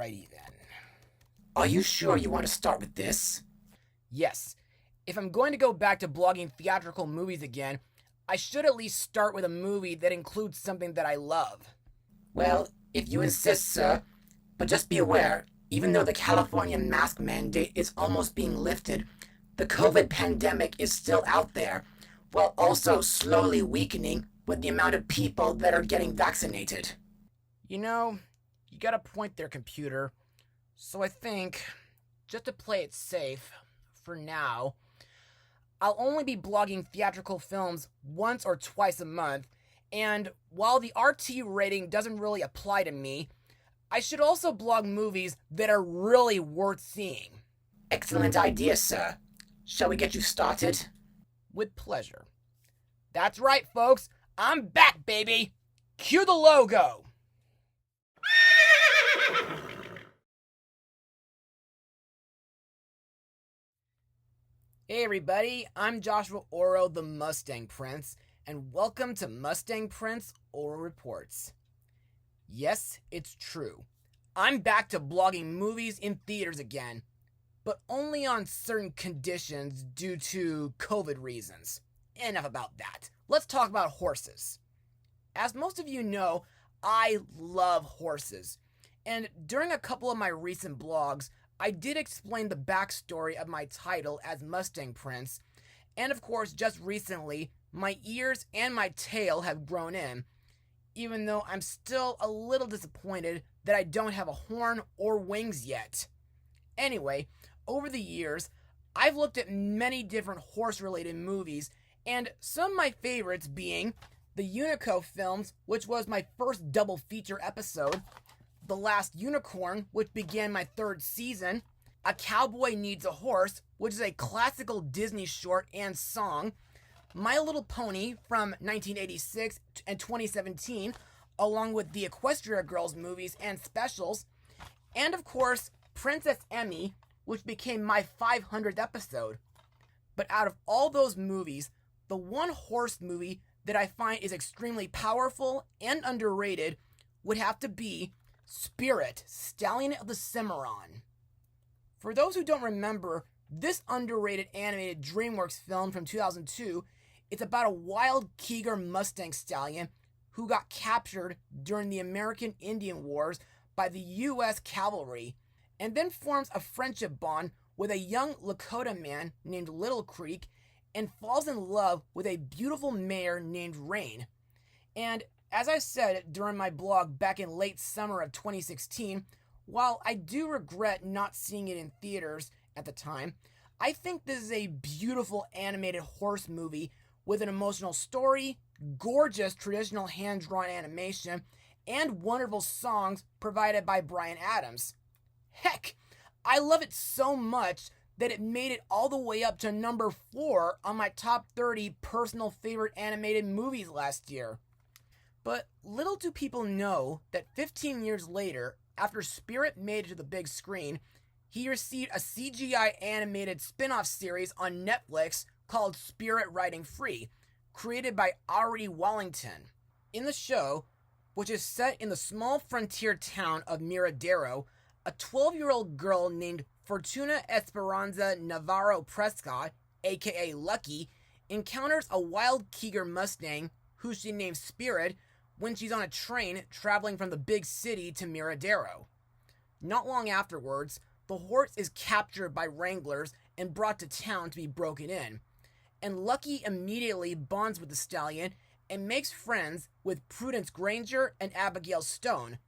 Alrighty then. Are you sure you want to start with this? Yes. If I'm going to go back to blogging theatrical movies again, I should at least start with a movie that includes something that I love. Well, if you insist, sir. But just be aware, even though the California mask mandate is almost being lifted, the COVID pandemic is still out there, while also slowly weakening with the amount of people that are getting vaccinated. You know, you got a point there, computer. So I think, just to play it safe, for now, I'll only be blogging theatrical films once or twice a month, and while the RT rating doesn't really apply to me, I should also blog movies that are really worth seeing. Excellent idea, sir. Shall we get you started? With pleasure. That's right, folks. I'm back, baby. Cue the logo. Hey everybody, I'm Joshua Orro, the Mustang Prince, and welcome to Mustang Prince Orro Reports. Yes, it's true. I'm back to blogging movies in theaters again, but only on certain conditions due to COVID reasons. Enough about that. Let's talk about horses. As most of you know, I love horses, and during a couple of my recent blogs, I did explain the backstory of my title as Mustang Prince, and of course, just recently, my ears and my tail have grown in, even though I'm still a little disappointed that I don't have a horn or wings yet. Anyway, over the years, I've looked at many different horse-related movies, and some of my favorites being the Unico films, which was my first double feature episode, The Last Unicorn, which began my third season, A Cowboy Needs a Horse, which is a classical Disney short and song, My Little Pony from 1986 and 2017, along with the Equestria Girls movies and specials, and of course, Princess Emmy, which became my 500th episode. But out of all those movies, the one horse movie that I find is extremely powerful and underrated would have to be Spirit, Stallion of the Cimarron. For those who don't remember, this underrated animated DreamWorks film from 2002, it's about a wild Cougar Mustang stallion who got captured during the American Indian Wars by the U.S. cavalry, and then forms a friendship bond with a young Lakota man named Little Creek, and falls in love with a beautiful mare named Rain. And as I said during my blog back in late summer of 2016, while I do regret not seeing it in theaters at the time, I think this is a beautiful animated horse movie with an emotional story, gorgeous traditional hand-drawn animation, and wonderful songs provided by Bryan Adams. Heck, I love it so much that it made it all the way up to number 4 on my top 30 personal favorite animated movies last year. But little do people know that 15 years later, after Spirit made it to the big screen, he received a CGI animated spin-off series on Netflix called Spirit Riding Free, created by Ari Wallington. In the show, which is set in the small frontier town of Miradero, a 12-year-old girl named Fortuna Esperanza Navarro Prescott, aka Lucky, encounters a wild Cougar Mustang, who she names Spirit, when she's on a train traveling from the big city to Miradero. Not long afterwards, the horse is captured by wranglers and brought to town to be broken in, and Lucky immediately bonds with the stallion and makes friends with Prudence Granger and Abigail Stone.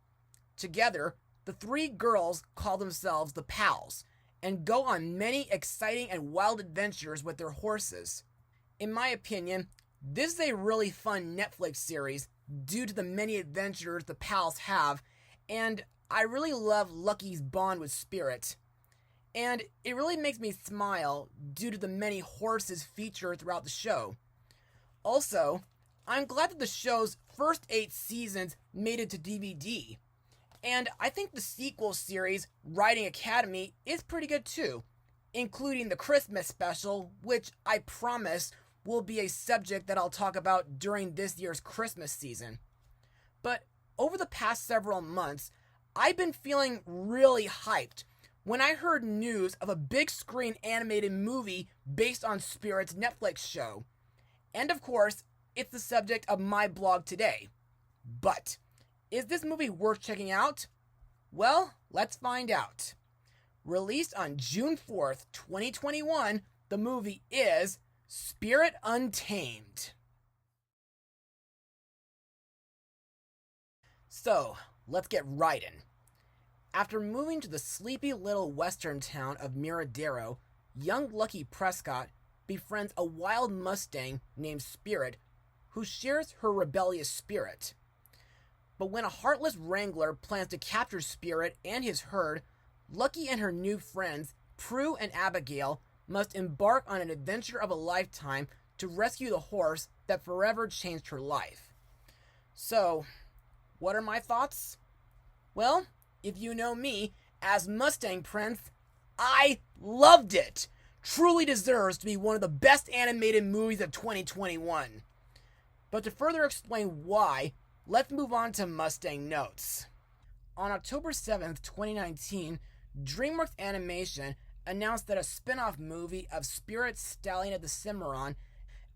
Together, the three girls call themselves the Pals, and go on many exciting and wild adventures with their horses. In my opinion, this is a really fun Netflix series due to the many adventures the Pals have, and I really love Lucky's bond with Spirit. And it really makes me smile due to the many horses featured throughout the show. Also, I'm glad that the show's first 8 seasons made it to DVD. And I think the sequel series, Riding Academy, is pretty good too, including the Christmas special, which I promise will be a subject that I'll talk about during this year's Christmas season. But over the past several months, I've been feeling really hyped when I heard news of a big screen animated movie based on Spirit's Netflix show. And of course, it's the subject of my blog today. But is this movie worth checking out? Well, let's find out. Released on June 4th, 2021, the movie is Spirit Untamed. So, let's get right in. After moving to the sleepy little western town of Miradero, young Lucky Prescott befriends a wild Mustang named Spirit, who shares her rebellious spirit. But when a heartless wrangler plans to capture Spirit and his herd, Lucky and her new friends, Prue and Abigail, must embark on an adventure of a lifetime to rescue the horse that forever changed her life. So, what are my thoughts? Well, if you know me, as Mustang Prince, I loved it! Truly deserves to be one of the best animated movies of 2021. But to further explain why, let's move on to Mustang notes. On October 7th, 2019, DreamWorks Animation announced that a spin-off movie of Spirit Stallion of the Cimarron,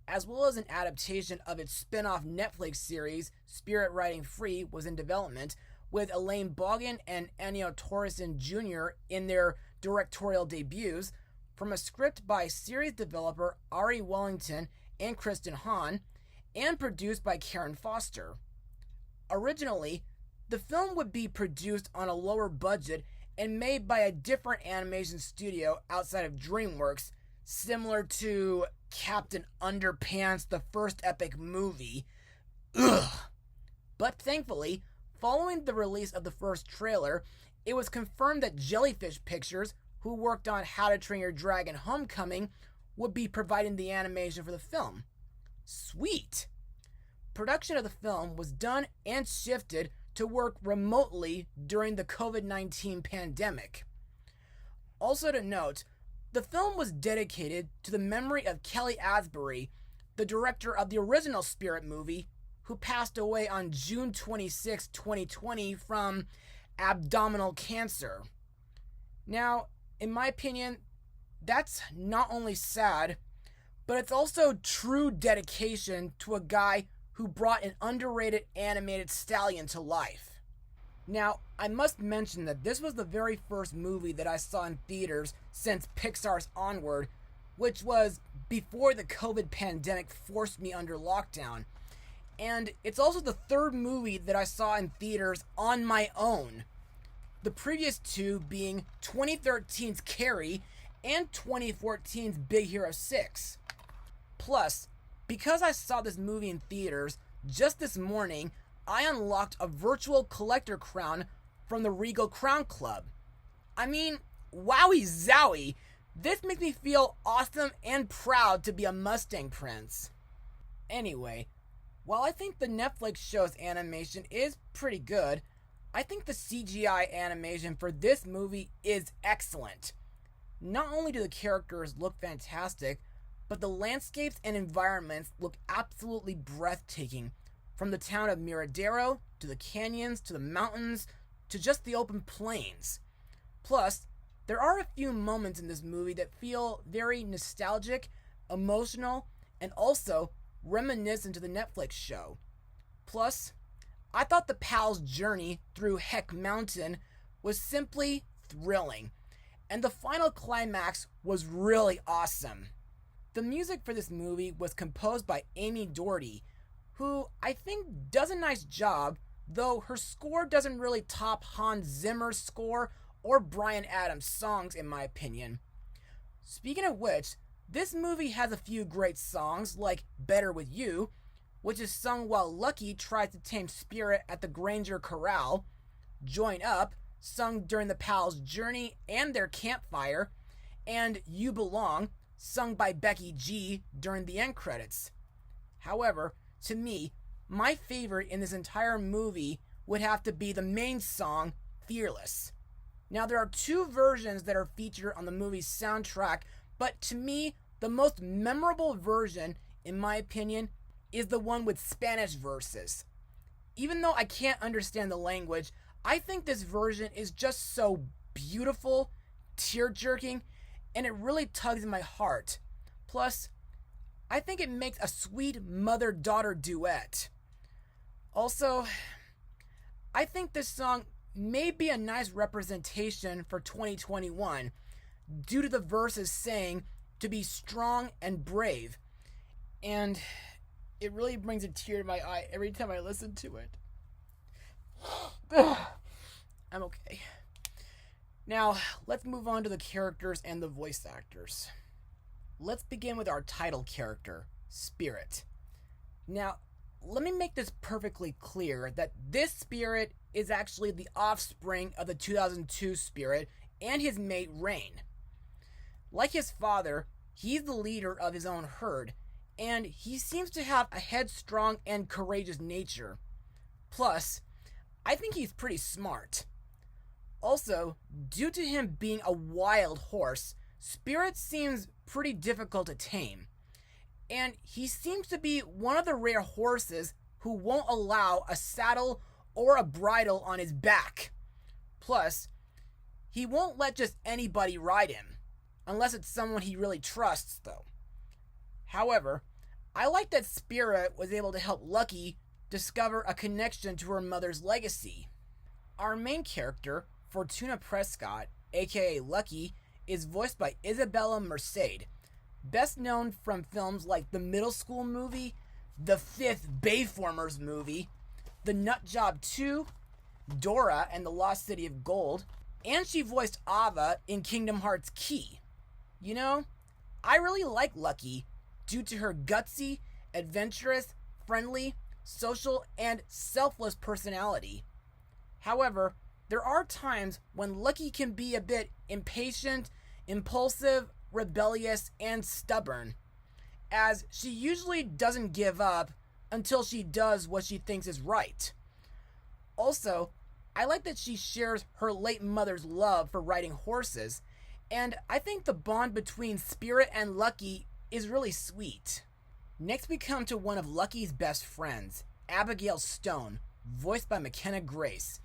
as well as an adaptation of its spin-off Netflix series, Spirit Riding Free, was in development, with Elaine Bogan and Ennio Torreson Jr. in their directorial debuts, from a script by series developer Ari Wellington and Kristen Hahn, and produced by Karen Foster. Originally, the film would be produced on a lower budget and made by a different animation studio outside of DreamWorks, similar to Captain Underpants, the first epic movie. Ugh. But thankfully, following the release of the first trailer, it was confirmed that Jellyfish Pictures, who worked on How to Train Your Dragon Homecoming, would be providing the animation for the film. Sweet! Production of the film was done and shifted to work remotely during the COVID-19 pandemic. Also to note, the film was dedicated to the memory of Kelly Asbury, the director of the original Spirit movie, who passed away on June 26, 2020 from abdominal cancer. Now, in my opinion, that's not only sad, but it's also true dedication to a guy who brought an underrated animated stallion to life. Now, I must mention that this was the very first movie that I saw in theaters since Pixar's Onward, which was before the COVID pandemic forced me under lockdown. And it's also the third movie that I saw in theaters on my own. The previous two being 2013's Carrie and 2014's Big Hero 6. Plus, because I saw this movie in theaters, just this morning, I unlocked a virtual collector crown from the Regal Crown Club. I mean, wowie zowie, this makes me feel awesome and proud to be a Mustang Prince. Anyway, while I think the Netflix show's animation is pretty good, I think the CGI animation for this movie is excellent. Not only do the characters look fantastic, but the landscapes and environments look absolutely breathtaking, from the town of Miradero, to the canyons, to the mountains, to just the open plains. Plus, there are a few moments in this movie that feel very nostalgic, emotional, and also reminiscent to the Netflix show. Plus, I thought the pals' journey through Heck Mountain was simply thrilling, and the final climax was really awesome. The music for this movie was composed by Amy Doherty, who I think does a nice job, though her score doesn't really top Hans Zimmer's score or Bryan Adams' songs in my opinion. Speaking of which, this movie has a few great songs like Better With You, which is sung while Lucky tries to tame Spirit at the Granger Corral, Join Up, sung during the pals' journey and their campfire, and You Belong, sung by Becky G during the end credits. However, to me, my favorite in this entire movie would have to be the main song, Fearless. Now, there are two versions that are featured on the movie's soundtrack, but to me, the most memorable version, in my opinion, is the one with Spanish verses. Even though I can't understand the language, I think this version is just so beautiful, tear-jerking, and it really tugs at my heart. Plus, I think it makes a sweet mother-daughter duet. Also, I think this song may be a nice representation for 2021 due to the verses saying to be strong and brave. And it really brings a tear to my eye every time I listen to it. I'm okay. Now, let's move on to the characters and the voice actors. Let's begin with our title character, Spirit. Now, let me make this perfectly clear that this Spirit is actually the offspring of the 2002 Spirit and his mate Rain. Like his father, he's the leader of his own herd, and he seems to have a headstrong and courageous nature. Plus, I think he's pretty smart. Also, due to him being a wild horse, Spirit seems pretty difficult to tame. And he seems to be one of the rare horses who won't allow a saddle or a bridle on his back. Plus, he won't let just anybody ride him, unless it's someone he really trusts, though. However, I like that Spirit was able to help Lucky discover a connection to her mother's legacy. Our main character, Fortuna Prescott, aka Lucky, is voiced by Isabella Merced, best known from films like the Middle School Movie, the 5th Bayformers movie, The Nut Job 2, Dora and the Lost City of Gold, and she voiced Ava in Kingdom Hearts Key. You know, I really like Lucky due to her gutsy, adventurous, friendly, social, and selfless personality. However, there are times when Lucky can be a bit impatient, impulsive, rebellious, and stubborn, as she usually doesn't give up until she does what she thinks is right. Also, I like that she shares her late mother's love for riding horses, and I think the bond between Spirit and Lucky is really sweet. Next we come to one of Lucky's best friends, Abigail Stone, voiced by McKenna Grace,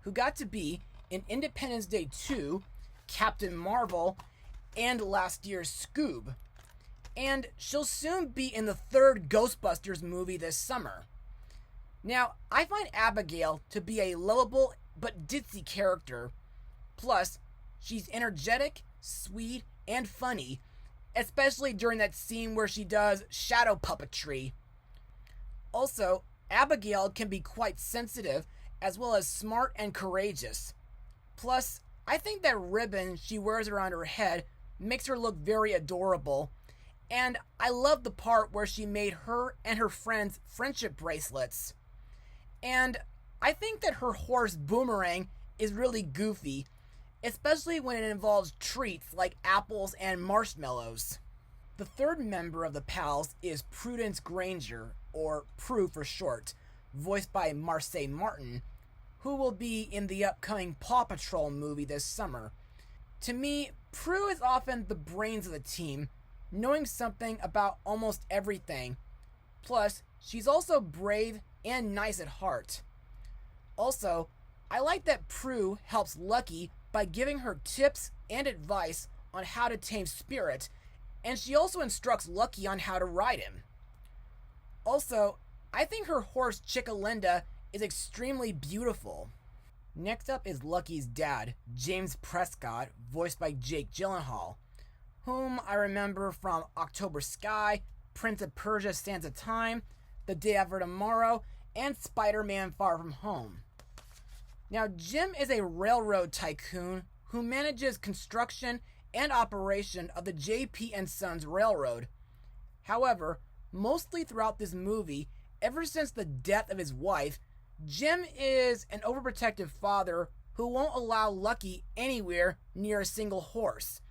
who got to be in Independence Day 2, Captain Marvel, and last year's Scoob. And she'll soon be in the 3rd Ghostbusters movie this summer. Now, I find Abigail to be a lovable but ditzy character. Plus, she's energetic, sweet, and funny, especially during that scene where she does shadow puppetry. Also, Abigail can be quite sensitive as well as smart and courageous. Plus, I think that ribbon she wears around her head makes her look very adorable, and I love the part where she made her and her friends friendship bracelets. And I think that her horse Boomerang is really goofy, especially when it involves treats like apples and marshmallows. The third member of the Pals is Prudence Granger, or Prue for short, voiced by Marseille Martin, who will be in the upcoming Paw Patrol movie this summer. To me, Prue is often the brains of the team, knowing something about almost everything. Plus, she's also brave and nice at heart. Also, I like that Prue helps Lucky by giving her tips and advice on how to tame Spirit, and she also instructs Lucky on how to ride him. Also, I think her horse Chickalinda is extremely beautiful. Next up is Lucky's dad, James Prescott, voiced by Jake Gyllenhaal, whom I remember from October Sky, Prince of Persia Sands of Time, The Day After Tomorrow, and Spider-Man Far From Home. Now, Jim is a railroad tycoon who manages construction and operation of the J.P. and Sons Railroad. However, mostly throughout this movie, ever since the death of his wife, Jim is an overprotective father who won't allow Lucky anywhere near a single horse,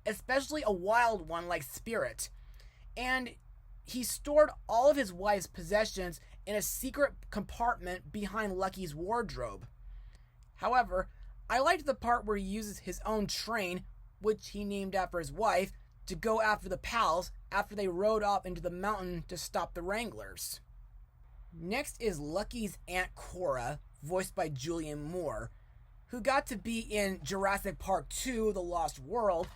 especially a wild one like Spirit. And he stored all of his wife's possessions in a secret compartment behind Lucky's wardrobe. However, I liked the part where he uses his own train, which he named after his wife, to go after the Pals after they rode off into the mountain to stop the Wranglers. Next is Lucky's Aunt Cora, voiced by Julianne Moore, who got to be in Jurassic Park 2: The Lost World,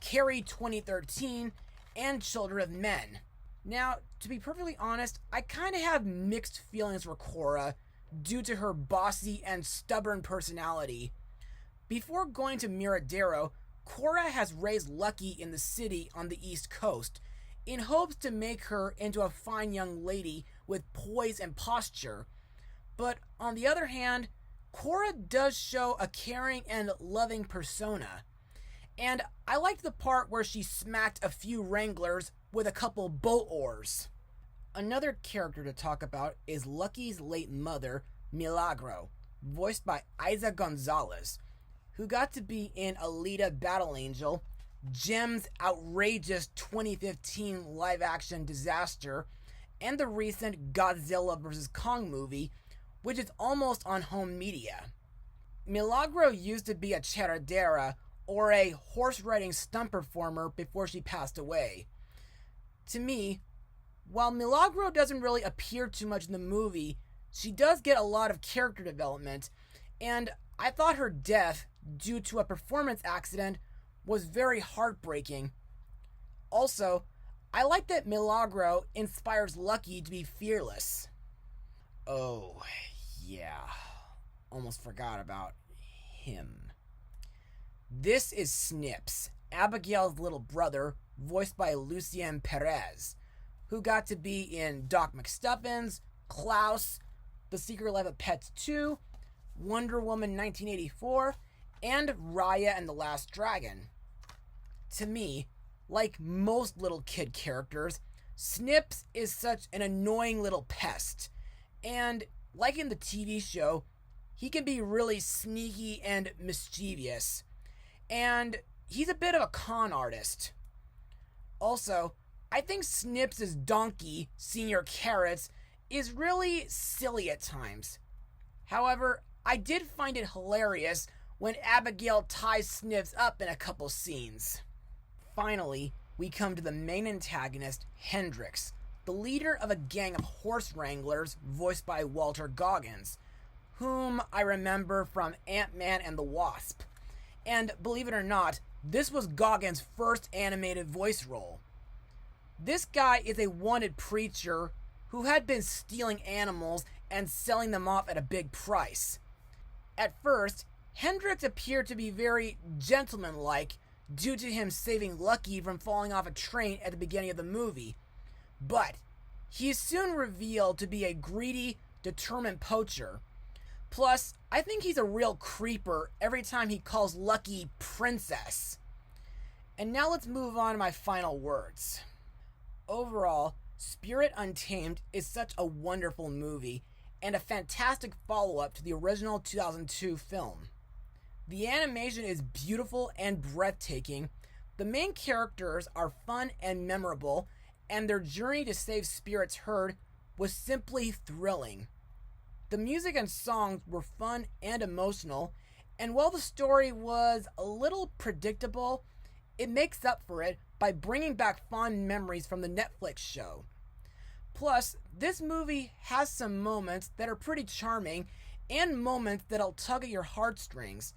Carrie 2013, and Children of Men. Now, to be perfectly honest, I kind of have mixed feelings for Cora due to her bossy and stubborn personality. Before going to Miradero, Cora has raised Lucky in the city on the East Coast in hopes to make her into a fine young lady with poise and posture. But on the other hand, Cora does show a caring and loving persona. And I liked the part where she smacked a few wranglers with a couple boat oars. Another character to talk about is Lucky's late mother, Milagro, voiced by Isa Gonzalez, who got to be in Alita Battle Angel, Jem's outrageous 2015 live-action disaster, and the recent Godzilla vs. Kong movie, which is almost on home media. Milagro used to be a charadera, or a horse-riding stunt performer, before she passed away. To me, while Milagro doesn't really appear too much in the movie, she does get a lot of character development, and I thought her death, due to a performance accident, was very heartbreaking. Also, I like that Milagro inspires Lucky to be fearless. Oh, yeah. Almost forgot about him. This is Snips, Abigail's little brother, voiced by Lucien Perez, who got to be in Doc McStuffins, Klaus, The Secret Life of Pets 2, Wonder Woman 1984, and Raya and the Last Dragon. To me, like most little kid characters, Snips is such an annoying little pest, and like in the TV show, he can be really sneaky and mischievous, and he's a bit of a con artist. Also, I think Snips' donkey, Senior Carrots, is really silly at times. However, I did find it hilarious when Abigail ties Snips up in a couple scenes. Finally, we come to the main antagonist, Hendrix, the leader of a gang of horse wranglers voiced by Walter Goggins, whom I remember from Ant-Man and the Wasp. And believe it or not, this was Goggins' first animated voice role. This guy is a wanted preacher who had been stealing animals and selling them off at a big price. At first, Hendrix appeared to be very gentlemanlike due to him saving Lucky from falling off a train at the beginning of the movie. But he is soon revealed to be a greedy, determined poacher. Plus, I think he's a real creeper every time he calls Lucky Princess. And now let's move on to my final words. Overall, Spirit Untamed is such a wonderful movie and a fantastic follow-up to the original 2002 film. The animation is beautiful and breathtaking, the main characters are fun and memorable, and their journey to save Spirit's herd was simply thrilling. The music and songs were fun and emotional, and while the story was a little predictable, it makes up for it by bringing back fond memories from the Netflix show. Plus, this movie has some moments that are pretty charming and moments that'll tug at your heartstrings.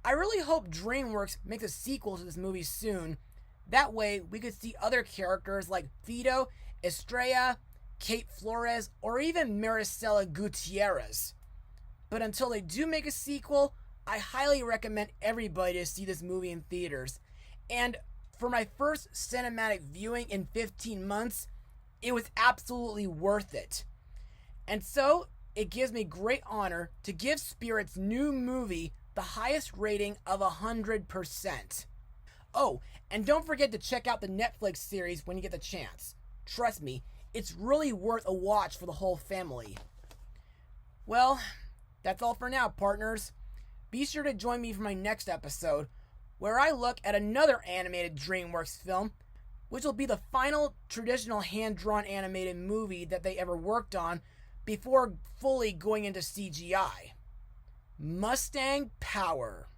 I really hope DreamWorks makes a sequel to this movie soon. That way, we could see other characters like Fido, Estrella, Kate Flores, or even Maricela Gutierrez. But until they do make a sequel, I highly recommend everybody to see this movie in theaters. And for my first cinematic viewing in 15 months, it was absolutely worth it. And so, it gives me great honor to give Spirit's new movie the highest rating of 100%. Oh, and don't forget to check out the Netflix series when you get the chance. Trust me, it's really worth a watch for the whole family. Well, that's all for now, partners. Be sure to join me for my next episode, where I look at another animated DreamWorks film, which will be the final traditional hand-drawn animated movie that they ever worked on before fully going into CGI. Mustang Power.